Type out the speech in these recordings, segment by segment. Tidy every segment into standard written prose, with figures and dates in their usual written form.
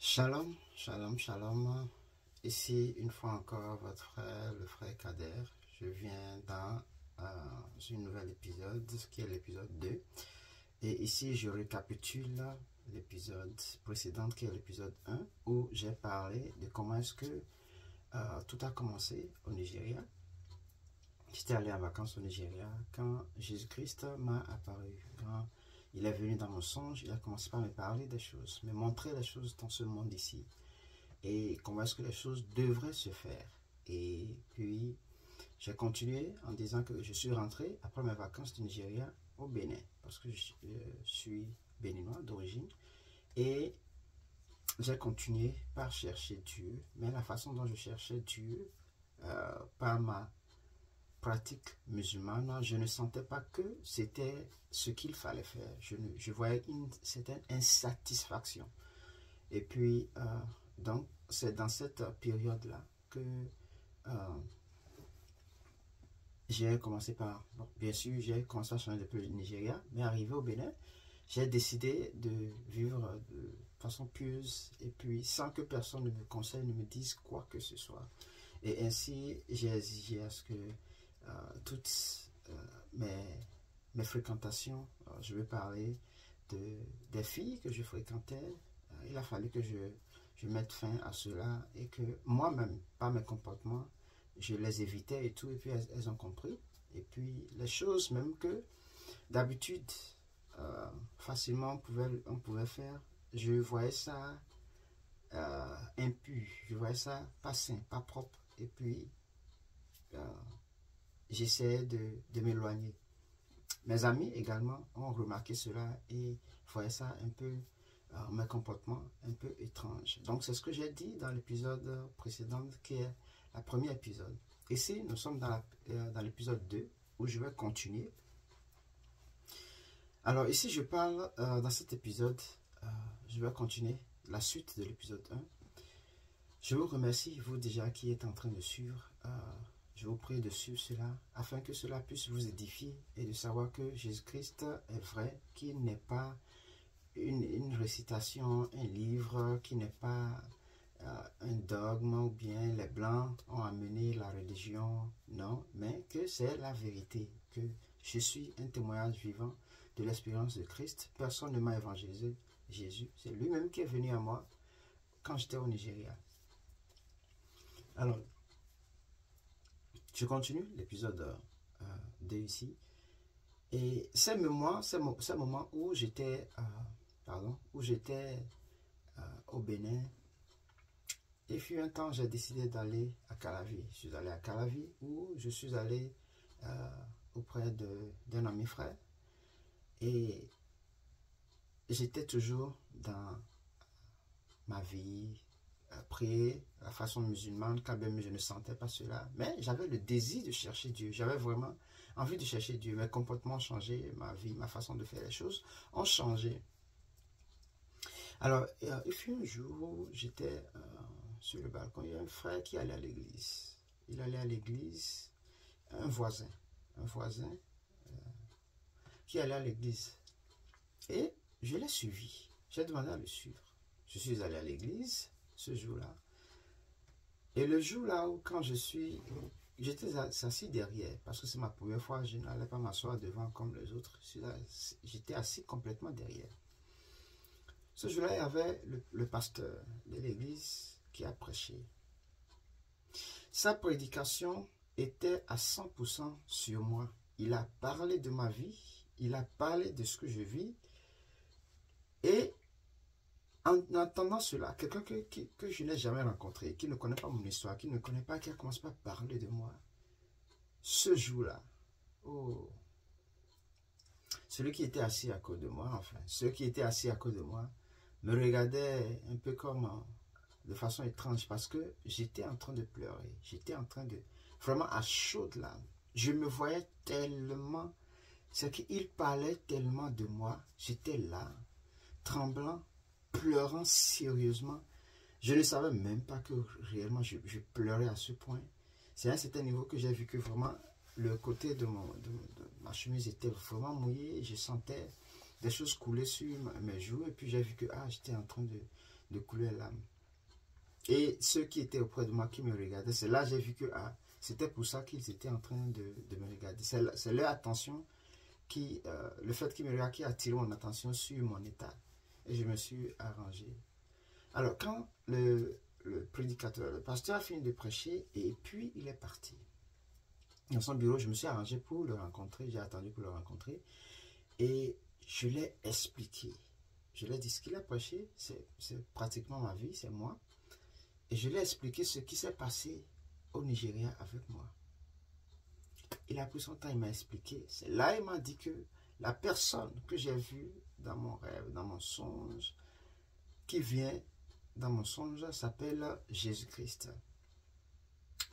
Shalom, shalom, shalom. Ici, une fois encore, votre frère, le frère Kader. Je viens dans un nouvel épisode, ce qui est l'épisode 2. Et ici, je récapitule l'épisode précédent, qui est l'épisode 1, où j'ai parlé de comment est-ce que tout a commencé au Nigeria. J'étais allé en vacances au Nigeria quand Jésus-Christ m'a apparu. Quand il est venu dans mon songe, il a commencé par me parler des choses, me montrer les choses dans ce monde ici. Et comment est-ce que les choses devraient se faire. Et puis, j'ai continué en disant que je suis rentré après mes vacances du Nigeria au Bénin, parce que je suis béninois d'origine. Et j'ai continué par chercher Dieu, mais la façon dont je cherchais Dieu, par ma pratique musulmane, je ne sentais pas que c'était ce qu'il fallait faire. Je voyais une certaine insatisfaction. Et puis, donc, c'est dans cette période-là que j'ai commencé par, bon, bien sûr, j'ai commencé à changer de peu le Nigeria, mais arrivé au Bénin, j'ai décidé de vivre de façon pieuse et puis sans que personne ne me conseille, ne me dise quoi que ce soit. Et ainsi, j'ai exigé à ce que toutes mes fréquentations, je vais parler des filles que je fréquentais, il a fallu que je mette fin à cela et que moi-même, par mes comportements, je les évitais et tout, et puis elles ont compris. Et puis les choses même que d'habitude, facilement on pouvait faire, je voyais ça impur, je voyais ça pas sain, pas propre, et puis j'essayais de m'éloigner. Mes amis également ont remarqué cela et voyaient ça un peu, mes comportements un peu étranges. Donc c'est ce que j'ai dit dans l'épisode précédent qui est le premier épisode. Ici, nous sommes dans l'épisode 2 où je vais continuer. Alors ici, je parle dans cet épisode, je vais continuer la suite de l'épisode 1. Je vous remercie, vous déjà qui êtes en train de suivre. Je vous prie de suivre cela afin que cela puisse vous édifier et de savoir que Jésus-Christ est vrai, qu'il n'est pas une récitation, un livre, qui n'est pas un dogme ou bien les Blancs ont amené la religion, non, mais que c'est la vérité, que je suis un témoignage vivant de l'expérience de Christ. Personne ne m'a évangélisé Jésus, c'est lui-même qui est venu à moi quand j'étais au Nigeria. Alors, je continue l'épisode 2 ici. Et ces moments où j'étais au Bénin, il fut un temps, j'ai décidé d'aller à Calavi. Je suis allé à Calavi où je suis allé auprès d'un ami frère. Et j'étais toujours dans ma vie, prier la façon musulmane, quand même je ne sentais pas cela. Mais j'avais le désir de chercher Dieu. J'avais vraiment envie de chercher Dieu. Mes comportements ont changé, ma vie, ma façon de faire les choses ont changé. Alors, il fut un jour où j'étais sur le balcon. Il y a un frère qui allait à l'église. Il allait à l'église, un voisin qui allait à l'église. Et je l'ai suivi. J'ai demandé à le suivre. Je suis allé à l'église ce jour-là. Et le jour-là où quand j'étais assis derrière, parce que c'est ma première fois, je n'allais pas m'asseoir devant comme les autres. J'étais assis complètement derrière. Ce jour-là, il y avait le pasteur de l'église qui a prêché. Sa prédication était à 100% sur moi. Il a parlé de ma vie, il a parlé de ce que je vis. Et en entendant cela, quelqu'un que je n'ai jamais rencontré, qui ne connaît pas mon histoire, qui ne connaît pas, qui a commencé par parler de moi, ce jour-là, oh, celui qui était assis à côté de moi, enfin, ceux qui étaient assis à côté de moi, me regardaient un peu comme de façon étrange parce que j'étais en train de pleurer. J'étais en train de, vraiment à chaudes larmes. Je me voyais tellement, c'est qu'il parlait tellement de moi. J'étais là, tremblant, pleurant sérieusement. Je ne savais même pas que réellement je pleurais à ce point. C'est à un certain niveau que j'ai vu que vraiment le côté de ma chemise était vraiment mouillé. Je sentais des choses couler sur mes joues et puis j'ai vu que j'étais en train de de couleur lame. Et ceux qui étaient auprès de moi, qui me regardaient, c'est là que j'ai vu que c'était pour ça qu'ils étaient en train de me regarder. C'est leur attention, le fait qu'ils me regardent, qui a attiré mon attention sur mon état. Et je me suis arrangé. Alors, quand le prédicateur, le pasteur a fini de prêcher, et puis il est parti. Dans son bureau, je me suis arrangé pour le rencontrer, j'ai attendu pour le rencontrer, et je l'ai expliqué. Je lui ai dit, ce qu'il a prêché, c'est pratiquement ma vie, c'est moi. Et je lui ai expliqué ce qui s'est passé au Nigeria avec moi. Il a pris son temps, il m'a expliqué. C'est là il m'a dit que la personne que j'ai vue dans mon rêve, dans mon songe, qui vient dans mon songe, s'appelle Jésus-Christ.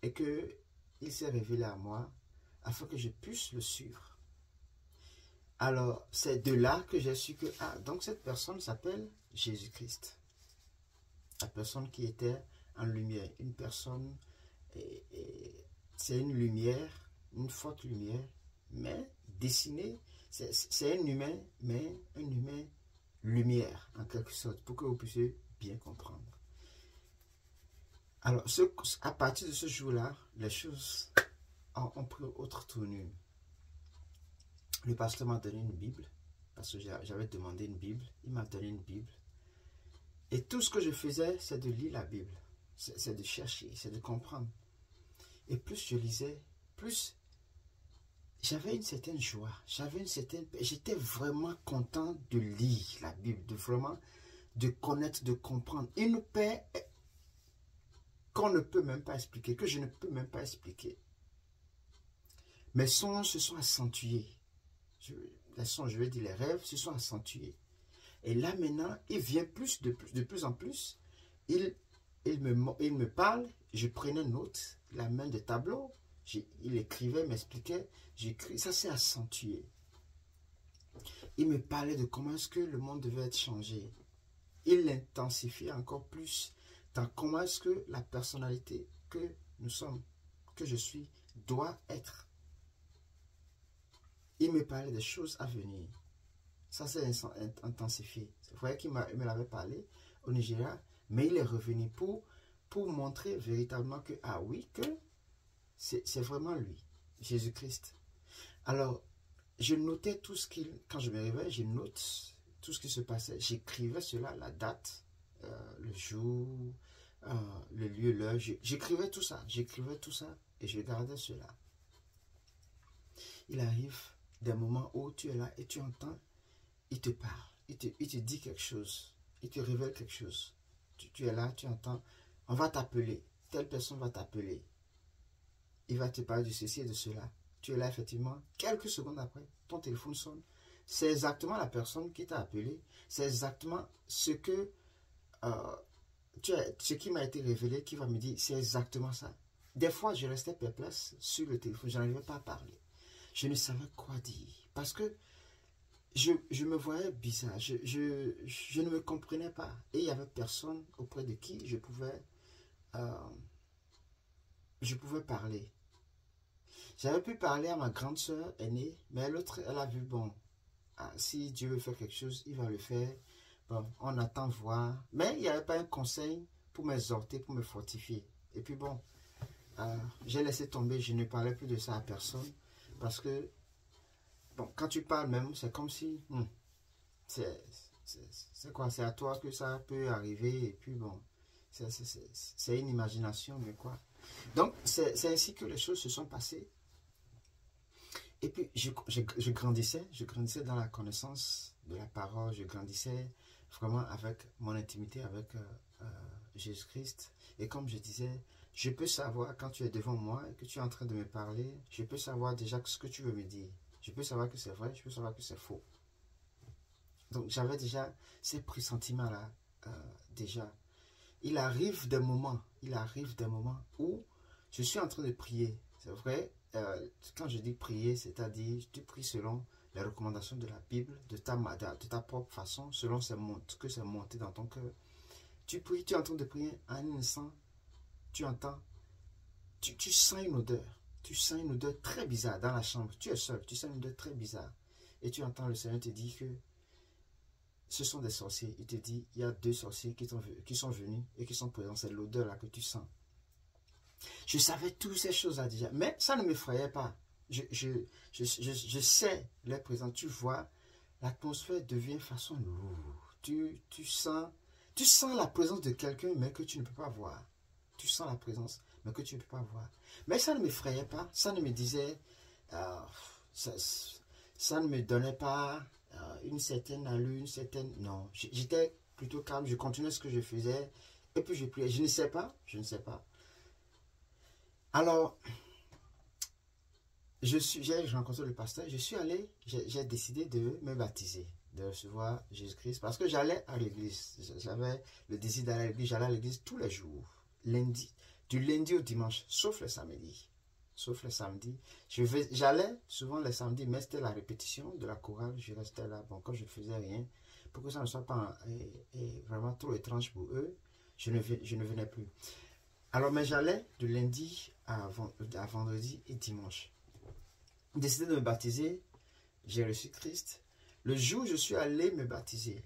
Et qu'il s'est révélé à moi afin que je puisse le suivre. Alors, c'est de là que j'ai su que, donc cette personne s'appelle Jésus-Christ. La personne qui était en lumière. Une personne, c'est une lumière, une forte lumière, mais dessinée, c'est un humain, mais un humain lumière, en quelque sorte, pour que vous puissiez bien comprendre. Alors, à partir de ce jour-là, les choses ont pris autre tournure. Le pasteur m'a donné une Bible, parce que j'avais demandé une Bible. Il m'a donné une Bible. Et tout ce que je faisais, c'est de lire la Bible. C'est de chercher, c'est de comprendre. Et plus je lisais, plus j'avais une certaine joie. J'étais vraiment content de lire la Bible, de connaître, de comprendre. Une paix qu'on ne peut même pas expliquer, que je ne peux même pas expliquer. Mes songes se sont accentués. Les rêves se sont accentués. Et là maintenant, il vient de plus en plus. Il me parle, je prenais note, la main de tableau, il écrivait, m'expliquait, j'écris, ça s'est accentué. Il me parlait de comment est-ce que le monde devait être changé. Il l'intensifiait encore plus dans comment est-ce que la personnalité que nous sommes, que je suis, doit être. Il me parlait des choses à venir. Ça s'est intensifié. C'est vrai qu'il me l'avait parlé au Nigeria, mais il est revenu pour montrer véritablement que, oui, que c'est vraiment lui, Jésus-Christ. Alors, je notais tout ce quand je me réveille, je note tout ce qui se passait. J'écrivais cela, la date, le jour, le lieu, l'heure. J'écrivais tout ça et je gardais cela. Il arrive des moments où tu es là et tu entends, il te parle, il te dit quelque chose, il te révèle quelque chose. Tu es là, tu entends, on va t'appeler, telle personne va t'appeler. Il va te parler de ceci et de cela. Tu es là effectivement, quelques secondes après, ton téléphone sonne. C'est exactement la personne qui t'a appelé, c'est exactement ce qui m'a été révélé, qui va me dire, c'est exactement ça. Des fois, je restais perplexe sur le téléphone, je n'arrivais pas à parler. Je ne savais quoi dire, parce que je me voyais bizarre, je ne me comprenais pas. Et il n'y avait personne auprès de qui je pouvais parler. J'avais pu parler à ma grande soeur aînée, mais l'autre, elle a vu, bon, si Dieu veut faire quelque chose, il va le faire. Bon, on attend voir. Mais il n'y avait pas un conseil pour m'exhorter, pour me fortifier. Et puis bon, j'ai laissé tomber, je ne parlais plus de ça à personne. Parce que, bon, quand tu parles même, c'est comme si, c'est quoi, c'est à toi que ça peut arriver. Et puis bon, c'est une imagination, mais quoi. Donc, c'est ainsi que les choses se sont passées. Et puis, je grandissais dans la connaissance de la parole, je grandissais vraiment avec mon intimité avec Jésus-Christ. Et comme je disais, je peux savoir quand tu es devant moi et que tu es en train de me parler, je peux savoir déjà ce que tu veux me dire. Je peux savoir que c'est vrai, je peux savoir que c'est faux. Donc, j'avais déjà ces pressentiments-là, déjà. Il arrive des moments où je suis en train de prier. C'est vrai, quand je dis prier, c'est-à-dire tu pries selon les recommandations de la Bible, de ta propre façon, selon ce que c'est monté dans ton cœur. Tu pries, tu es en train de prier, à un instant, tu entends, tu sens une odeur. Tu sens une odeur très bizarre dans la chambre. Tu es seul, tu sens une odeur très bizarre. Et tu entends le Seigneur te dire que ce sont des sorciers. Il te dit, il y a 2 sorciers qui sont venus et qui sont présents. C'est l'odeur là que tu sens. Je savais toutes ces choses-là déjà, mais ça ne m'effrayait pas. Je sais les présents. Tu vois, l'atmosphère devient façon lourde. Tu sens la présence de quelqu'un, mais que tu ne peux pas voir. Tu sens la présence, mais que tu ne peux pas voir. Mais ça ne m'effrayait pas. Ça ne me disait... ça ne me donnait pas une certaine allure, une certaine... Non, j'étais plutôt calme. Je continuais ce que je faisais. Et puis je priais. Je ne sais pas. Alors, j'ai rencontré le pasteur. Je suis allé, j'ai décidé de me baptiser, de recevoir Jésus-Christ. Parce que j'allais à l'église. J'avais le désir d'aller à l'église. J'allais à l'église tous les jours. Du lundi au dimanche, sauf le samedi. Sauf le samedi. J'allais souvent le samedi, mais c'était la répétition de la chorale. Je restais là. Bon, quand je ne faisais rien, pour que ça ne soit pas vraiment trop étrange pour eux, je ne venais plus. Alors, mais j'allais de lundi à vendredi et dimanche. J'ai décidé de me baptiser. J'ai reçu Christ. Le jour où je suis allé me baptiser,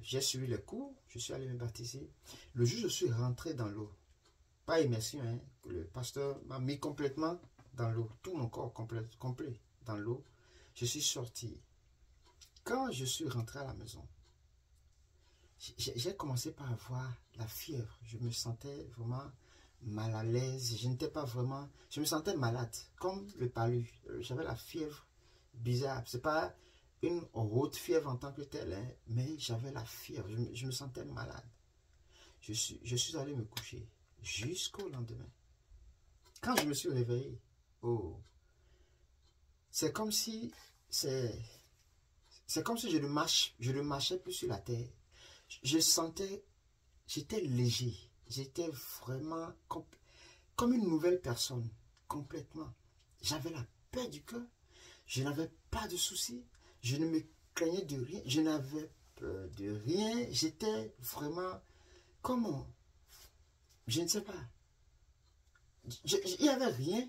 j'ai suivi les cours, je suis allé me baptiser. Le jour où je suis rentré dans l'eau, pas immersion, hein, le pasteur m'a mis complètement dans l'eau, tout mon corps complet dans l'eau. Je suis sorti. Quand je suis rentré à la maison, j'ai commencé par avoir la fièvre. Je me sentais vraiment mal à l'aise. Je n'étais pas vraiment... Je me sentais malade, comme le palu. J'avais la fièvre bizarre. Ce n'est pas une haute fièvre en tant que telle, hein, mais j'avais la fièvre. Je me sentais malade. Je suis allé me coucher jusqu'au lendemain. Quand je me suis réveillé, oh, c'est comme si je ne marchais plus sur la terre. Je sentais, j'étais léger, j'étais vraiment comme une nouvelle personne, complètement. J'avais la paix du cœur, je n'avais pas de soucis, je ne me craignais de rien, je n'avais peur de rien, j'étais vraiment, comment, je ne sais pas. Il n'y avait rien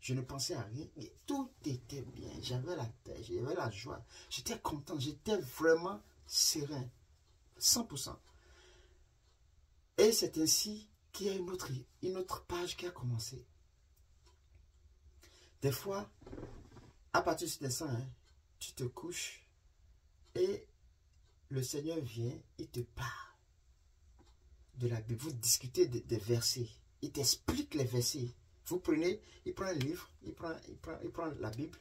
je ne pensais à rien, tout était bien, j'avais la paix, j'avais la joie, j'étais content, j'étais vraiment serein. 100%. Et c'est ainsi qu'il y a une autre page qui a commencé. Des fois, à partir de cet instant, hein, tu te couches et le Seigneur vient, il te parle de la Bible. Vous discutez des versets. Il t'explique les versets. Vous prenez, il prend un livre, il prend la Bible,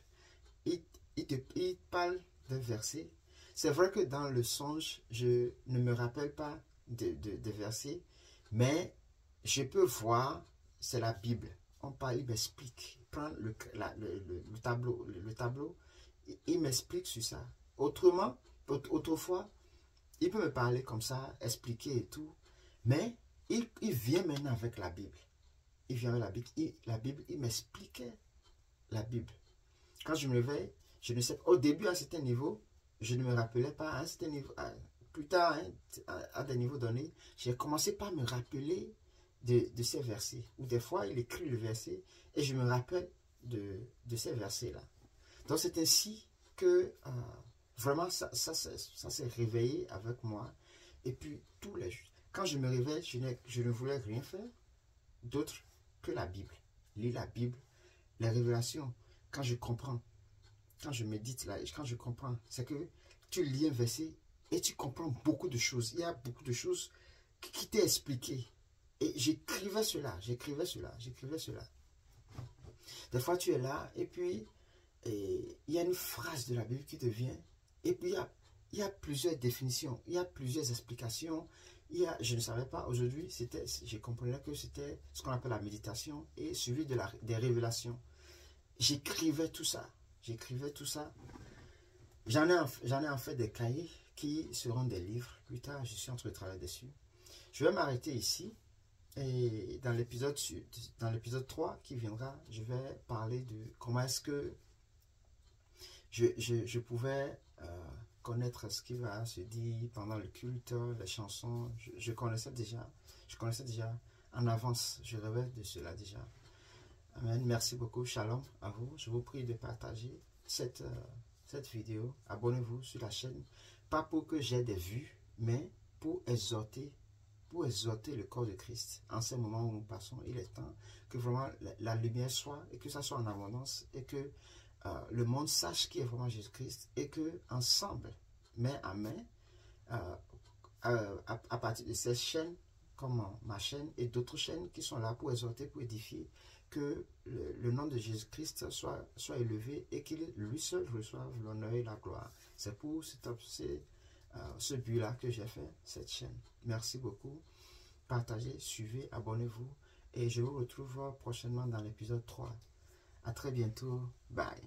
il parle d'un verset. C'est vrai que dans le songe, je ne me rappelle pas des versets, mais je peux voir, c'est la Bible. On parle, il m'explique. Il prend le tableau, il m'explique sur ça. Autrefois, il peut me parler comme ça, expliquer et tout, mais il vient maintenant avec la Bible. Il vient avec la Bible, il m'expliquait la Bible. Quand je me réveille, je ne sais pas. Au début, à un certain niveau, je ne me rappelais pas. À un certain niveau, plus tard, hein, à des niveaux donnés, j'ai commencé par me rappeler de ces versets. Ou des fois, il écrit le verset et je me rappelle de ces versets-là. Donc, c'est ainsi que vraiment, ça s'est réveillé avec moi. Et puis, tous les jours, quand je me réveille, je ne voulais rien faire d'autre que la Bible. Lire la Bible, les révélations. Quand je comprends, quand je médite là, quand je comprends, c'est que tu lis un verset et tu comprends beaucoup de choses. Il y a beaucoup de choses qui t'est expliqué. Et j'écrivais cela. Des fois, tu es là et puis il y a une phrase de la Bible qui te vient. Et puis, il y a plusieurs définitions, il y a plusieurs explications. Je ne savais pas, aujourd'hui, je comprenais que c'était ce qu'on appelle la méditation et suivi des révélations. J'écrivais tout ça. J'en ai en fait des cahiers qui seront des livres. Plus tard, je suis en train de travailler dessus. Je vais m'arrêter ici. Et dans l'épisode 3 qui viendra, je vais parler de comment est-ce que je pouvais connaître ce qui va se dire pendant le culte, les chansons. Je connaissais déjà en avance. Je rêvais de cela déjà. Amen. Merci beaucoup. Shalom à vous. Je vous prie de partager cette vidéo. Abonnez-vous sur la chaîne. pas pour que j'ai des vues, mais pour exhorter le corps de Christ. En ces moments où nous passons, il est temps que vraiment la lumière soit, et que ça soit en abondance, et que le monde sache qui est vraiment Jésus-Christ, et que ensemble, main à main, à partir de ces chaînes, comme ma chaîne et d'autres chaînes qui sont là pour exhorter, pour édifier, que le nom de Jésus-Christ soit élevé et qu'il lui seul reçoive l'honneur et la gloire. C'est pour ce but-là que j'ai fait cette chaîne. Merci beaucoup. Partagez, suivez, abonnez-vous et je vous retrouve prochainement dans l'épisode 3. À très bientôt. Bye.